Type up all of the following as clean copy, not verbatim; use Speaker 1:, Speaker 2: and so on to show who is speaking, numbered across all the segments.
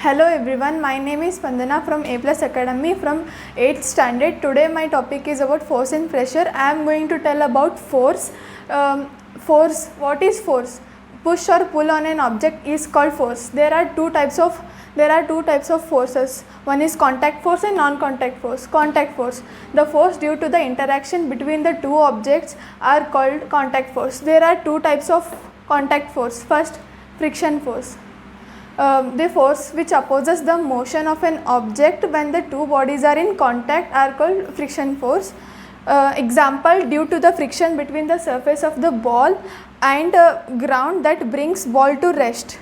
Speaker 1: Hello everyone, my name is Spandana from A Plus Academy from 8th standard. Today my topic is about force and pressure. I am going to tell about force. What is force? Push or pull on an object is called force. There are two types of forces. One is contact force and non-contact force. Contact force, the force due to the interaction between the two objects are called contact force. There are two types of contact force. First, friction force. The force which opposes the motion of an object when the two bodies are in contact are called friction force. Example, due to the friction between the surface of the ball and ground that brings ball to rest.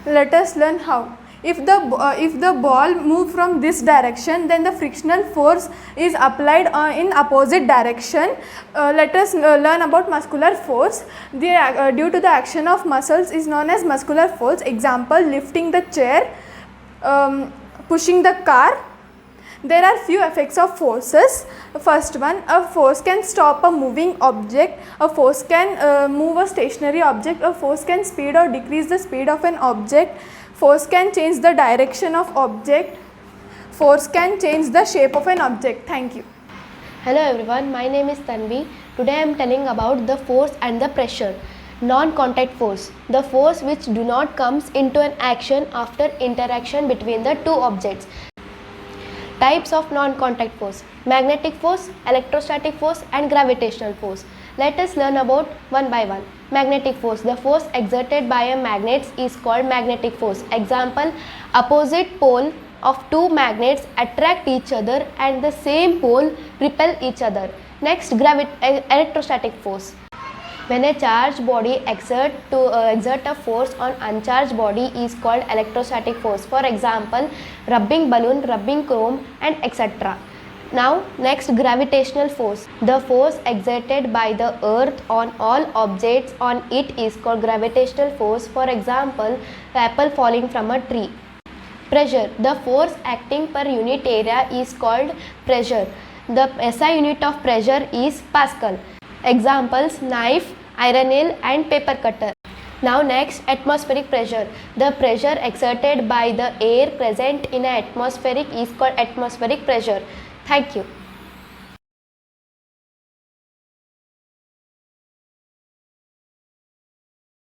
Speaker 1: Let us learn how. If the ball move from this direction, then the frictional force is applied in opposite direction. Let us learn about muscular force. Due to the action of muscles is known as muscular force. Example, lifting the chair, pushing the car. There are few effects of forces. First one, a force can stop a moving object, a force can move a stationary object, a force can speed or decrease the speed of an object, force can change the direction of object, force can change the shape of an object. Thank you.
Speaker 2: Hello everyone, my name is Tanvi. Today I am telling about the force and the pressure. Non-contact force, the force which do not comes into an action after interaction between the two objects. Types of non-contact force: magnetic force, electrostatic force and gravitational force. Let us learn about one by one. Magnetic force, the force exerted by a magnet is called magnetic force. Example, opposite pole of two magnets attract each other and the same pole repel each other. Next, electrostatic force. When a charged body exert a force on uncharged body is called electrostatic force. For example, rubbing balloon, rubbing chrome and etc. Now next, gravitational force. The force exerted by the earth on all objects on it is called gravitational force. For example, apple falling from a tree. Pressure. The force acting per unit area is called pressure. The SI unit of pressure is Pascal. Examples, knife, iron nail and paper cutter. Now next, atmospheric pressure. The pressure exerted by the air present in an atmosphere is called atmospheric pressure. Thank you.